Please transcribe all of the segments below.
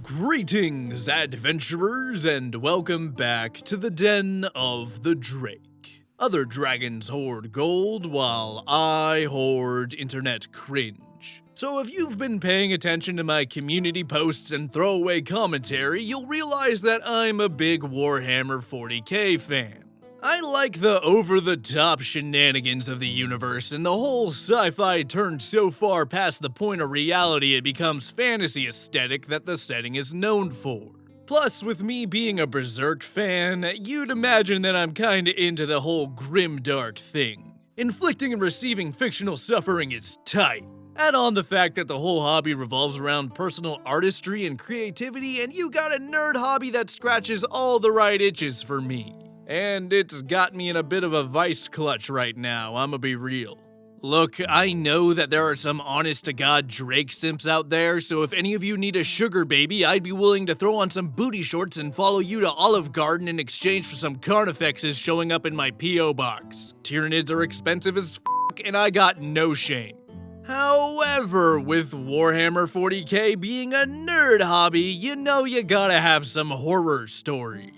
Greetings, adventurers, and welcome back to the Den of the Drake. Other dragons hoard gold, while I hoard internet cringe. So if you've been paying attention to my community posts and throwaway commentary, you'll realize that I'm a big Warhammer 40k fan. I like the over-the-top shenanigans of the universe, and the whole sci-fi turned so far past the point of reality it becomes fantasy aesthetic that the setting is known for. Plus, with me being a Berserk fan, you'd imagine that I'm kinda into the whole grimdark thing. Inflicting and receiving fictional suffering is tight. Add on the fact that the whole hobby revolves around personal artistry and creativity, and you got a nerd hobby that scratches all the right itches for me. And it's got me in a bit of a vice clutch right now, I'ma be real. Look, I know that there are some honest-to-God Drake simps out there, so if any of you need a sugar baby, I'd be willing to throw on some booty shorts and follow you to Olive Garden in exchange for some Carnifexes showing up in my P.O. box. Tyranids are expensive as f***, and I got no shame. However, with Warhammer 40k being a nerd hobby, you know you gotta have some horror stories.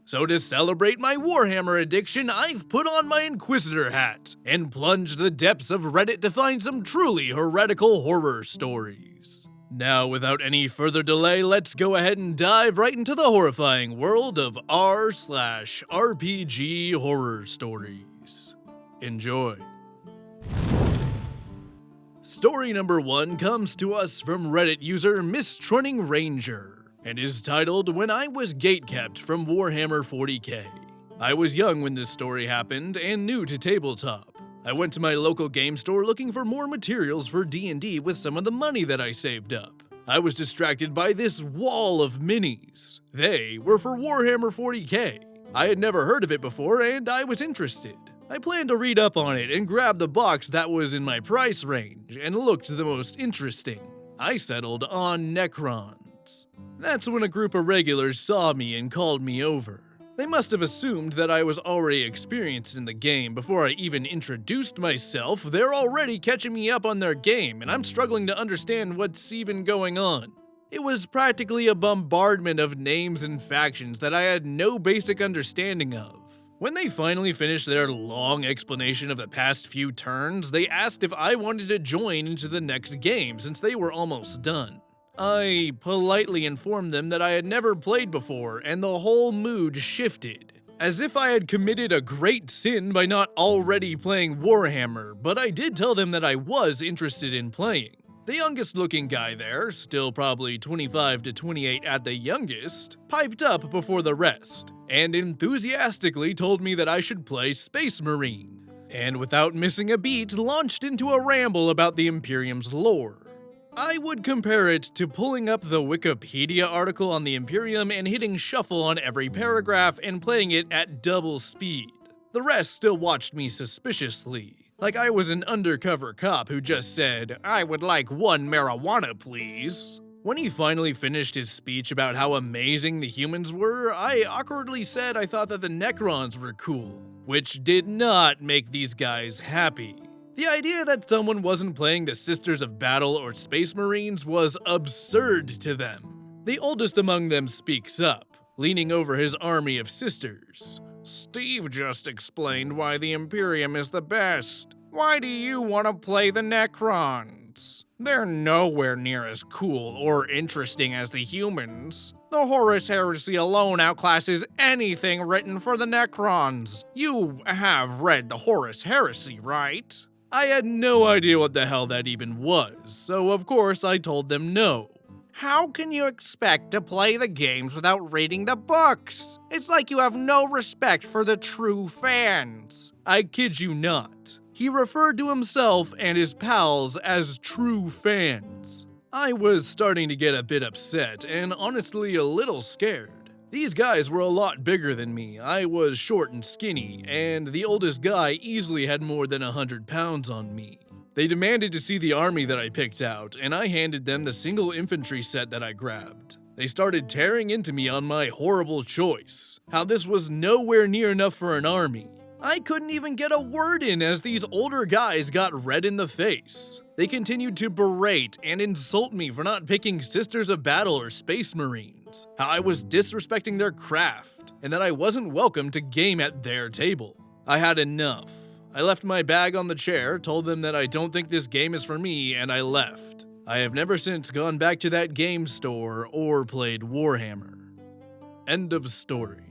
So to celebrate my Warhammer addiction, I've put on my Inquisitor hat and plunged the depths of Reddit to find some truly heretical horror stories. Now, without any further delay, let's go ahead and dive right into the horrifying world of r/RPG-Horror-Stories. Enjoy. Story number 1 comes to us from Reddit user Mistrunning Ranger and is titled When I Was Gatekept from Warhammer 40k. I was young when this story happened and new to tabletop. I went to my local game store looking for more materials for D&D with some of the money that I saved up. I was distracted by this wall of minis. They were for Warhammer 40k. I had never heard of it before and I was interested. I planned to read up on it and grab the box that was in my price range and looked the most interesting. I settled on Necrons. That's when a group of regulars saw me and called me over. They must have assumed that I was already experienced in the game before I even introduced myself. They're already catching me up on their game and I'm struggling to understand what's even going on. It was practically a bombardment of names and factions that I had no basic understanding of. When they finally finished their long explanation of the past few turns, they asked if I wanted to join into the next game since they were almost done. I politely informed them that I had never played before, and the whole mood shifted. As if I had committed a great sin by not already playing Warhammer, but I did tell them that I was interested in playing. The youngest looking guy there, still probably 25 to 28 at the youngest, piped up before the rest, and enthusiastically told me that I should play Space Marine, and without missing a beat, launched into a ramble about the Imperium's lore. I would compare it to pulling up the Wikipedia article on the Imperium and hitting shuffle on every paragraph and playing it at double speed. The rest still watched me suspiciously, like I was an undercover cop who just said, "I would like 1 marijuana, please." When he finally finished his speech about how amazing the humans were, I awkwardly said I thought that the Necrons were cool, which did not make these guys happy. The idea that someone wasn't playing the Sisters of Battle or Space Marines was absurd to them. The oldest among them speaks up, leaning over his army of sisters. "Steve just explained why the Imperium is the best. Why do you want to play the Necrons? They're nowhere near as cool or interesting as the humans. The Horus Heresy alone outclasses anything written for the Necrons. You have read the Horus Heresy, right?" I had no idea what the hell that even was, so of course I told them no. "How can you expect to play the games without reading the books? It's like you have no respect for the true fans." I kid you not. He referred to himself and his pals as true fans. I was starting to get a bit upset and honestly a little scared. These guys were a lot bigger than me. I was short and skinny, and the oldest guy easily had more than 100 pounds on me. They demanded to see the army that I picked out, and I handed them the single infantry set that I grabbed. They started tearing into me on my horrible choice, how this was nowhere near enough for an army. I couldn't even get a word in as these older guys got red in the face. They continued to berate and insult me for not picking Sisters of Battle or Space Marines, how I was disrespecting their craft, and that I wasn't welcome to game at their table. I had enough. I left my bag on the chair, told them that I don't think this game is for me, and I left. I have never since gone back to that game store or played Warhammer. End of story.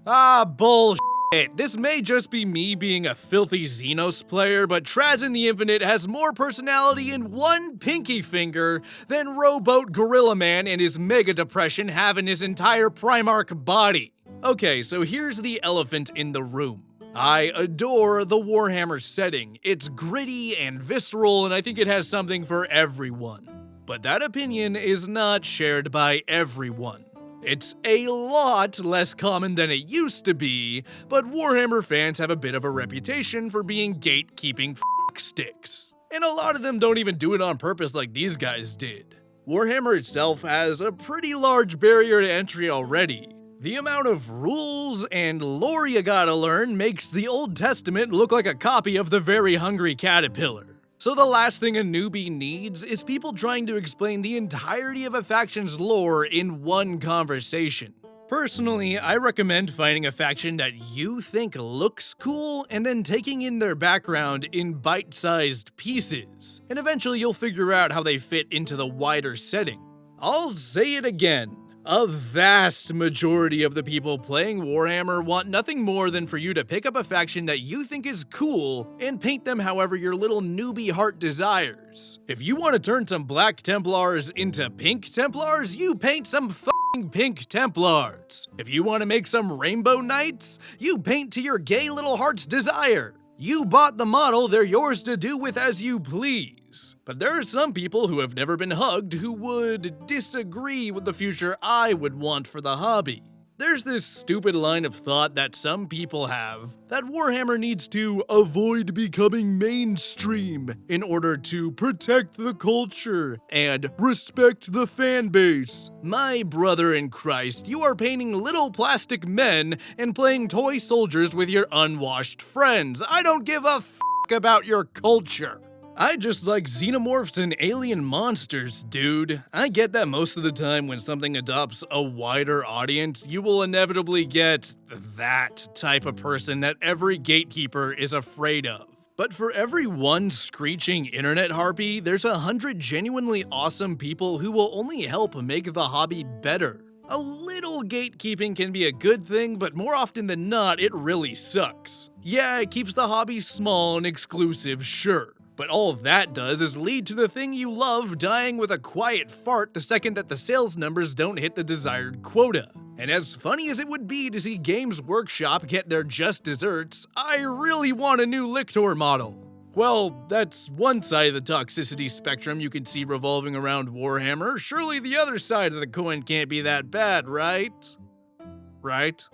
Ah, bullshit. This may just be me being a filthy Xenos player, but Traz in the Infinite has more personality in one pinky finger than Rowboat Gorilla Man and his Mega Depression have in his entire Primarch body. Okay, so here's the elephant in the room. I adore the Warhammer setting. It's gritty and visceral, and I think it has something for everyone. But that opinion is not shared by everyone. It's a lot less common than it used to be, but Warhammer fans have a bit of a reputation for being gatekeeping sticks. And a lot of them don't even do it on purpose like these guys did. Warhammer itself has a pretty large barrier to entry already. The amount of rules and lore you gotta learn makes the Old Testament look like a copy of the Very Hungry Caterpillar. So the last thing a newbie needs is people trying to explain the entirety of a faction's lore in one conversation. Personally, I recommend finding a faction that you think looks cool and then taking in their background in bite-sized pieces, and eventually you'll figure out how they fit into the wider setting. I'll say it again. A vast majority of the people playing Warhammer want nothing more than for you to pick up a faction that you think is cool and paint them however your little newbie heart desires. If you want to turn some Black Templars into Pink Templars, you paint some f***ing Pink Templars. If you want to make some Rainbow Knights, you paint to your gay little heart's desire. You bought the model, they're yours to do with as you please. But there are some people who have never been hugged who would disagree with the future I would want for the hobby. There's this stupid line of thought that some people have that Warhammer needs to avoid becoming mainstream in order to protect the culture and respect the fan base. My brother in Christ, you are painting little plastic men and playing toy soldiers with your unwashed friends. I don't give a f*** about your culture. I just like xenomorphs and alien monsters, dude. I get that most of the time when something adopts a wider audience, you will inevitably get that type of person that every gatekeeper is afraid of. But for every one screeching internet harpy, there's 100 genuinely awesome people who will only help make the hobby better. A little gatekeeping can be a good thing, but more often than not, it really sucks. Yeah, it keeps the hobby small and exclusive, sure. But all that does is lead to the thing you love dying with a quiet fart the second that the sales numbers don't hit the desired quota. And as funny as it would be to see Games Workshop get their just desserts, I really want a new Lictor model. Well, that's one side of the toxicity spectrum you can see revolving around Warhammer. Surely the other side of the coin can't be that bad, right? Right?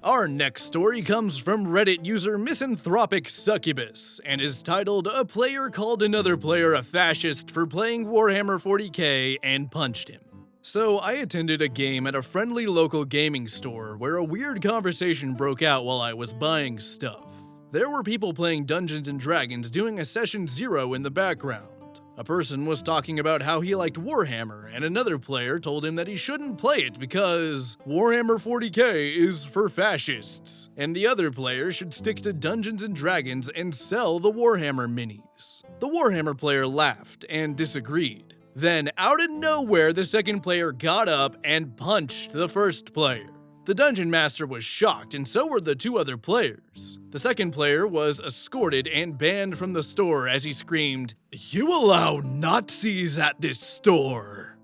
Our next story comes from Reddit user Misanthropic Succubus and is titled "A Player Called Another Player a Fascist for Playing Warhammer 40k and Punched Him." So I attended a game at a friendly local gaming store where a weird conversation broke out while I was buying stuff. There were people playing Dungeons & Dragons doing a session 0 in the background. A person was talking about how he liked Warhammer, and another player told him that he shouldn't play it because Warhammer 40k is for fascists, and the other player should stick to Dungeons & Dragons and sell the Warhammer minis. The Warhammer player laughed and disagreed. Then, out of nowhere, the second player got up and punched the first player. The Dungeon Master was shocked, and so were the two other players. The second player was escorted and banned from the store as he screamed, "You allow Nazis at this store!"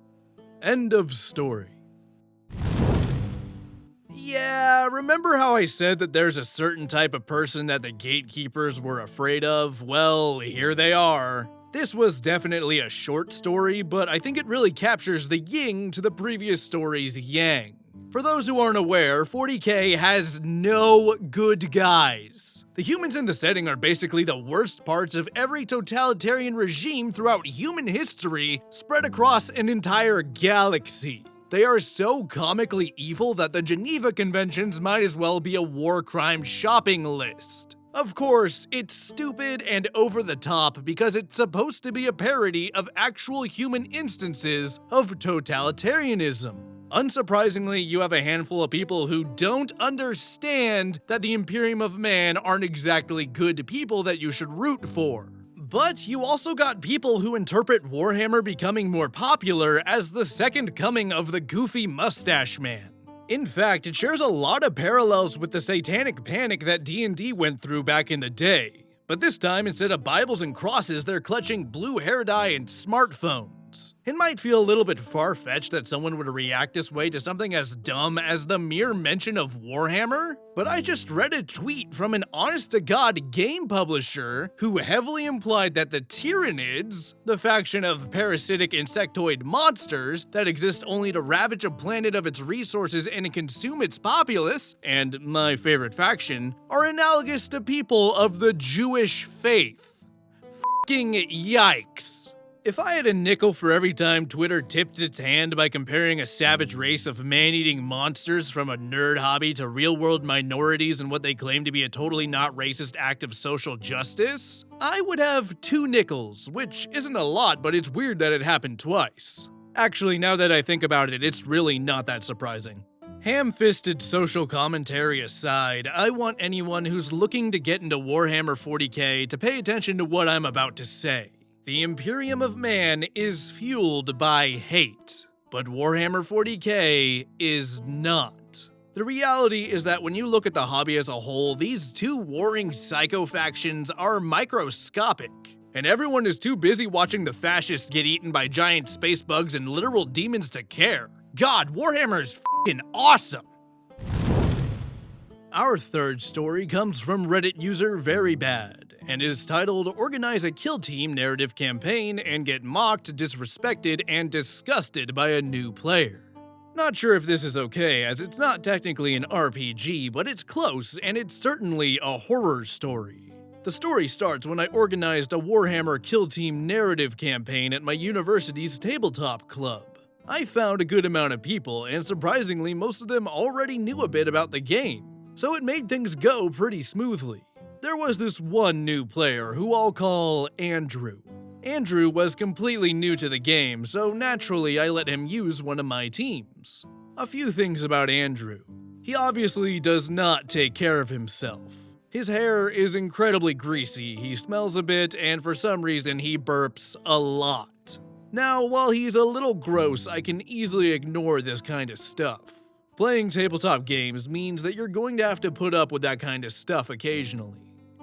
End of story. Yeah, remember how I said that there's a certain type of person that the gatekeepers were afraid of? Well, here they are. This was definitely a short story, but I think it really captures the yin to the previous story's yang. For those who aren't aware, 40k has no good guys. The humans in the setting are basically the worst parts of every totalitarian regime throughout human history, spread across an entire galaxy. They are so comically evil that the Geneva Conventions might as well be a war crime shopping list. Of course, it's stupid and over the top because it's supposed to be a parody of actual human instances of totalitarianism. Unsurprisingly, you have a handful of people who don't understand that the Imperium of Man aren't exactly good people that you should root for. But you also got people who interpret Warhammer becoming more popular as the second coming of the goofy mustache man. In fact, it shares a lot of parallels with the satanic panic that D&D went through back in the day. But this time, instead of Bibles and crosses, they're clutching blue hair dye and smartphones. It might feel a little bit far-fetched that someone would react this way to something as dumb as the mere mention of Warhammer, but I just read a tweet from an honest-to-God game publisher who heavily implied that the Tyranids, the faction of parasitic insectoid monsters that exist only to ravage a planet of its resources and consume its populace, and my favorite faction, are analogous to people of the Jewish faith. Fucking yikes. If I had a nickel for every time Twitter tipped its hand by comparing a savage race of man-eating monsters from a nerd hobby to real-world minorities and what they claim to be a totally not racist act of social justice, I would have 2 nickels, which isn't a lot, but it's weird that it happened twice. Actually, now that I think about it, it's really not that surprising. Ham-fisted social commentary aside, I want anyone who's looking to get into Warhammer 40k to pay attention to what I'm about to say. The Imperium of Man is fueled by hate, but Warhammer 40k is not. The reality is that when you look at the hobby as a whole, these 2 warring psycho factions are microscopic, and everyone is too busy watching the fascists get eaten by giant space bugs and literal demons to care. God, Warhammer is f***ing awesome! Our third story comes from Reddit user Very Bad, and is titled Organize a Kill Team Narrative Campaign and Get Mocked, Disrespected, and Disgusted by a New Player. Not sure if this is okay, as it's not technically an RPG, but it's close, and it's certainly a horror story. The story starts when I organized a Warhammer Kill Team narrative campaign at my university's tabletop club. I found a good amount of people, and surprisingly, most of them already knew a bit about the game, so it made things go pretty smoothly. There was this one new player who I'll call Andrew. Andrew was completely new to the game, so naturally I let him use one of my teams. A few things about Andrew. He obviously does not take care of himself. His hair is incredibly greasy, he smells a bit, and for some reason he burps a lot. Now, while he's a little gross, I can easily ignore this kind of stuff. Playing tabletop games means that you're going to have to put up with that kind of stuff occasionally.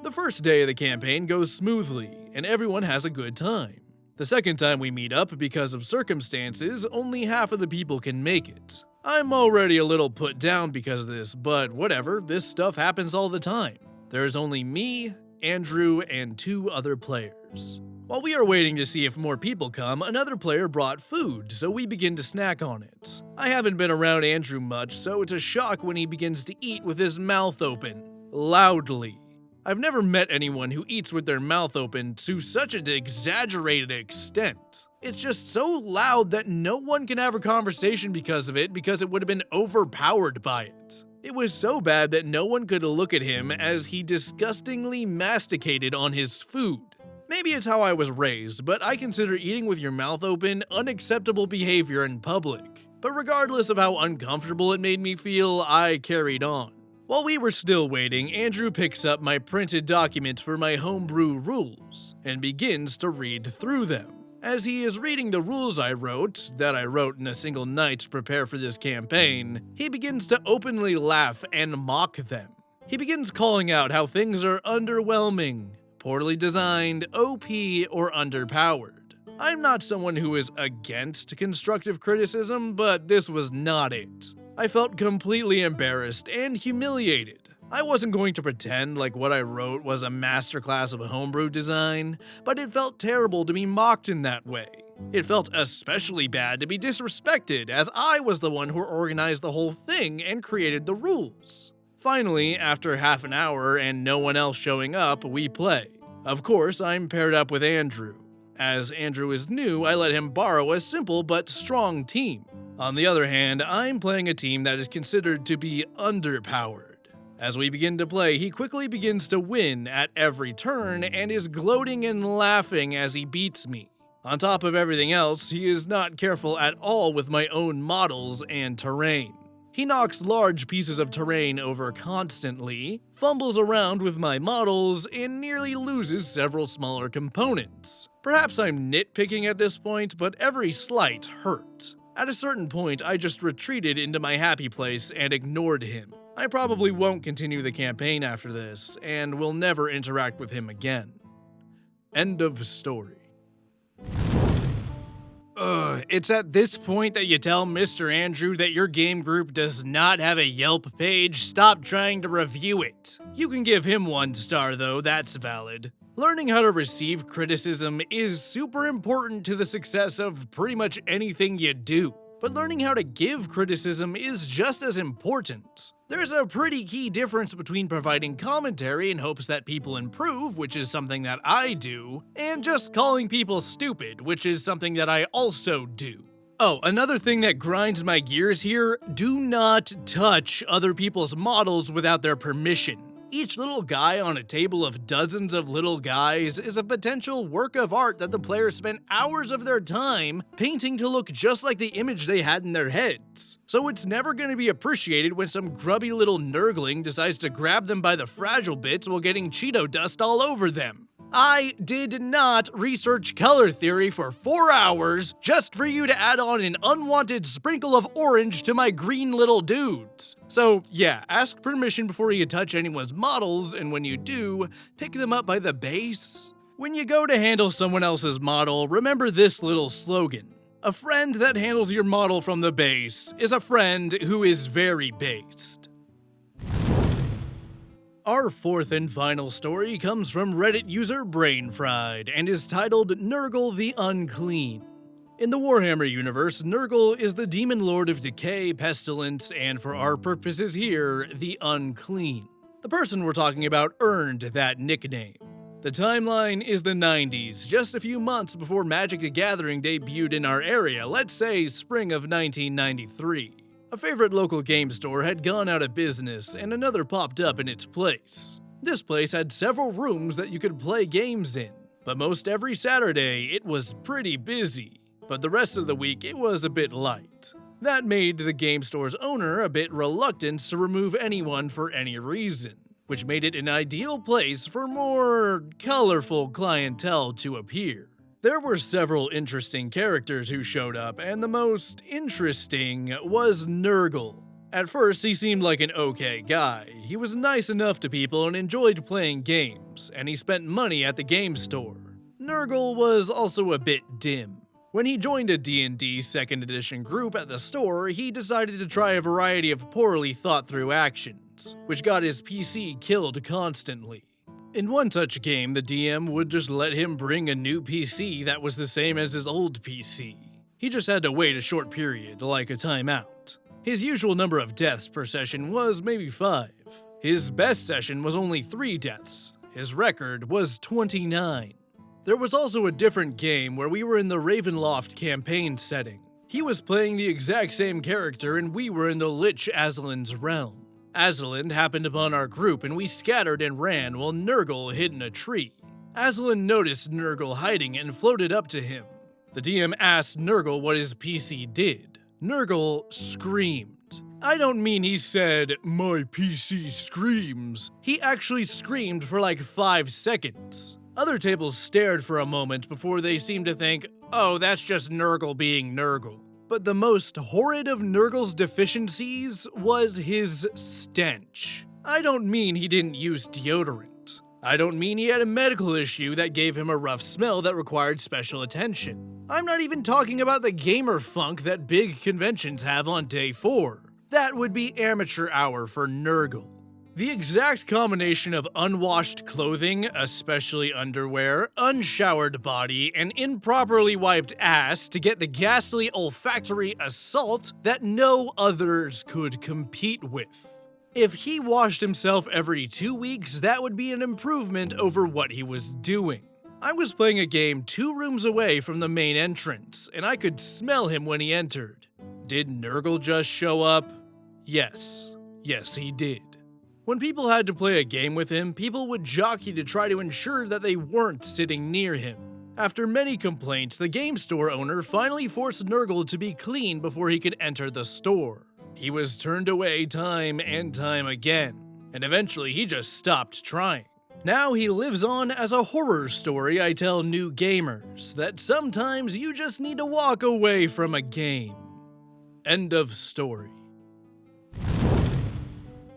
The first day of the campaign goes smoothly, and everyone has a good time. The second time we meet up, because of circumstances, only half of the people can make it. I'm already a little put down because of this, but whatever, this stuff happens all the time. There's only me, Andrew, and 2 other players. While we are waiting to see if more people come, another player brought food, so we begin to snack on it. I haven't been around Andrew much, so it's a shock when he begins to eat with his mouth open. Loudly. I've never met anyone who eats with their mouth open to such an exaggerated extent. It's just so loud that no one can have a conversation because of it, because it would have been overpowered by it. It was so bad that no one could look at him as he disgustingly masticated on his food. Maybe it's how I was raised, but I consider eating with your mouth open unacceptable behavior in public. But regardless of how uncomfortable it made me feel, I carried on. While we were still waiting, Andrew picks up my printed document for my homebrew rules, and begins to read through them. As he is reading the rules I wrote in a single night to prepare for this campaign, he begins to openly laugh and mock them. He begins calling out how things are underwhelming, poorly designed, OP, or underpowered. I'm not someone who is against constructive criticism, but this was not it. I felt completely embarrassed and humiliated. I wasn't going to pretend like what I wrote was a masterclass of homebrew design, but it felt terrible to be mocked in that way. It felt especially bad to be disrespected, as I was the one who organized the whole thing and created the rules. Finally, after half an hour and no one else showing up, we play. Of course, I'm paired up with Andrew. As Andrew is new, I let him borrow a simple but strong team. On the other hand, I'm playing a team that is considered to be underpowered. As we begin to play, he quickly begins to win at every turn and is gloating and laughing as he beats me. On top of everything else, he is not careful at all with my own models and terrain. He knocks large pieces of terrain over constantly, fumbles around with my models, and nearly loses several smaller components. Perhaps I'm nitpicking at this point, but every slight hurt. At a certain point, I just retreated into my happy place and ignored him. I probably won't continue the campaign after this, and will never interact with him again. End of story. It's at this point that you tell Mr. Andrew that your game group does not have a Yelp page. Stop trying to review it. You can give him 1 star though, that's valid. Learning how to receive criticism is super important to the success of pretty much anything you do. But learning how to give criticism is just as important. There's a pretty key difference between providing commentary in hopes that people improve, which is something that I do, and just calling people stupid, which is something that I also do. Oh, another thing that grinds my gears here, do not touch other people's models without their permission. Each little guy on a table of dozens of little guys is a potential work of art that the players spent hours of their time painting to look just like the image they had in their heads. So it's never going to be appreciated when some grubby little nurgling decides to grab them by the fragile bits while getting Cheeto dust all over them. I did not research color theory for 4 hours just for you to add on an unwanted sprinkle of orange to my green little dudes. So yeah, ask permission before you touch anyone's models, and when you do, pick them up by the base. When you go to handle someone else's model, remember this little slogan. A friend that handles your model from the base is a friend who is very based. Our 4th and final story comes from Reddit user Brainfried and is titled Nurgle The Unclean. In the Warhammer universe, Nurgle is the demon lord of decay, pestilence, and for our purposes here, the Unclean. The person we're talking about earned that nickname. The timeline is the 90s, just a few months before Magic the Gathering debuted in our area, let's say spring of 1993. A favorite local game store had gone out of business and another popped up in its place. This place had several rooms that you could play games in, but most every Saturday it was pretty busy, but the rest of the week it was a bit light. That made the game store's owner a bit reluctant to remove anyone for any reason, which made it an ideal place for more colorful clientele to appear. There were several interesting characters who showed up, and the most interesting was Nurgle. At first, he seemed like an okay guy. He was nice enough to people and enjoyed playing games, and he spent money at the game store. Nurgle was also a bit dim. When he joined a D&D 2nd edition group at the store, he decided to try a variety of poorly thought through actions, which got his PC killed constantly. In one such game, the DM would just let him bring a new PC that was the same as his old PC. He just had to wait a short period, like a timeout. His usual number of deaths per session was maybe 5. His best session was only 3 deaths. His record was 29. There was also a different game where we were in the Ravenloft campaign setting. He was playing the exact same character and we were in the Lich Aslan's realm. Aslan happened upon our group and we scattered and ran while Nurgle hid in a tree. Aslan noticed Nurgle hiding and floated up to him. The DM asked Nurgle what his PC did. Nurgle screamed. I don't mean he said, "My PC screams." He actually screamed for like 5 seconds. Other tables stared for a moment before they seemed to think, oh, that's just Nurgle being Nurgle. But the most horrid of Nurgle's deficiencies was his stench. I don't mean he didn't use deodorant. I don't mean he had a medical issue that gave him a rough smell that required special attention. I'm not even talking about the gamer funk that big conventions have on day 4. That would be amateur hour for Nurgle. The exact combination of unwashed clothing, especially underwear, unshowered body, and improperly wiped ass to get the ghastly olfactory assault that no others could compete with. If he washed himself every 2 weeks, that would be an improvement over what he was doing. I was playing a game 2 rooms away from the main entrance, and I could smell him when he entered. Did Nurgle just show up? Yes. Yes, he did. When people had to play a game with him, people would jockey to try to ensure that they weren't sitting near him. After many complaints, the game store owner finally forced Nurgle to be clean before he could enter the store. He was turned away time and time again, and eventually he just stopped trying. Now he lives on as a horror story I tell new gamers, that sometimes you just need to walk away from a game. End of story.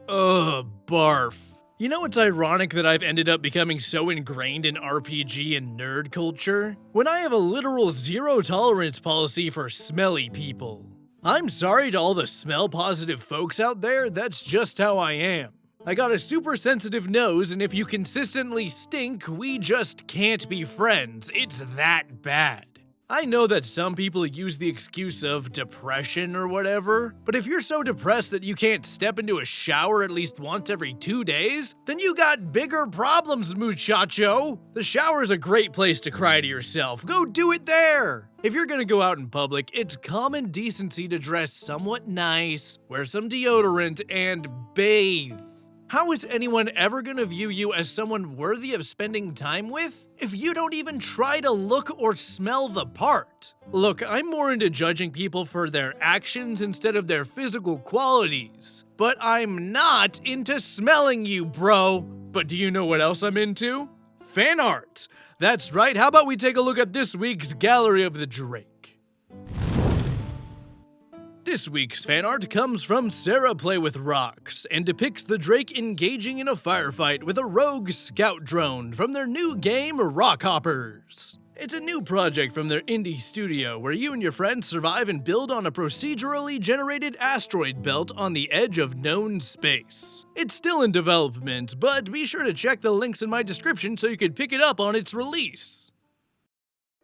Ugh, barf. You know what's ironic that I've ended up becoming so ingrained in RPG and nerd culture? When I have a literal zero tolerance policy for smelly people. I'm sorry to all the smell positive folks out there, that's just how I am. I got a super sensitive nose, and if you consistently stink, we just can't be friends. It's that bad. I know that some people use the excuse of depression or whatever, but if you're so depressed that you can't step into a shower at least once every 2 days, then you got bigger problems, muchacho. The shower is a great place to cry to yourself. Go do it there. If you're gonna go out in public, it's common decency to dress somewhat nice, wear some deodorant, and bathe. How is anyone ever gonna view you as someone worthy of spending time with if you don't even try to look or smell the part? Look, I'm more into judging people for their actions instead of their physical qualities, but I'm not into smelling you, bro. But do you know what else I'm into? Fan art. That's right, how about we take a look at this week's Gallery of the Drake? This week's fan art comes from Sarah Play with Rocks and depicts the Drake engaging in a firefight with a rogue scout drone from their new game Rockhoppers. It's a new project from their indie studio where you and your friends survive and build on a procedurally generated asteroid belt on the edge of known space. It's still in development, but be sure to check the links in my description so you can pick it up on its release.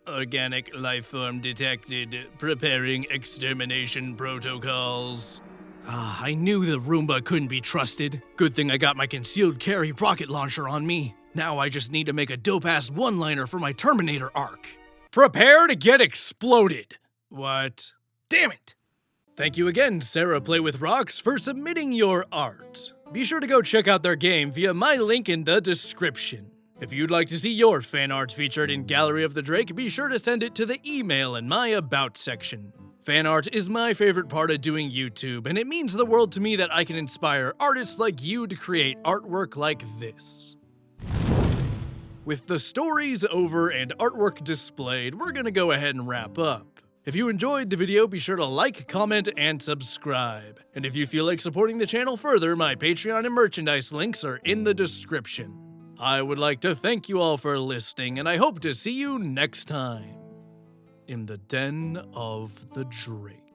Organic life form detected. Preparing extermination protocols. I knew the Roomba couldn't be trusted. Good thing I got my concealed carry rocket launcher on me. Now I just need to make a dope-ass one-liner for my Terminator arc. Prepare to get exploded. What? Damn it! Thank you again, Sarah Play with Rocks, for submitting your art. Be sure to go check out their game via my link in the description. If you'd like to see your fan art featured in Gallery of the Drake, be sure to send it to the email in my About section. Fan art is my favorite part of doing YouTube, and it means the world to me that I can inspire artists like you to create artwork like this. With the stories over and artwork displayed, we're gonna go ahead and wrap up. If you enjoyed the video, be sure to like, comment, and subscribe. And if you feel like supporting the channel further, my Patreon and merchandise links are in the description. I would like to thank you all for listening, and I hope to see you next time in the Den of the Drake.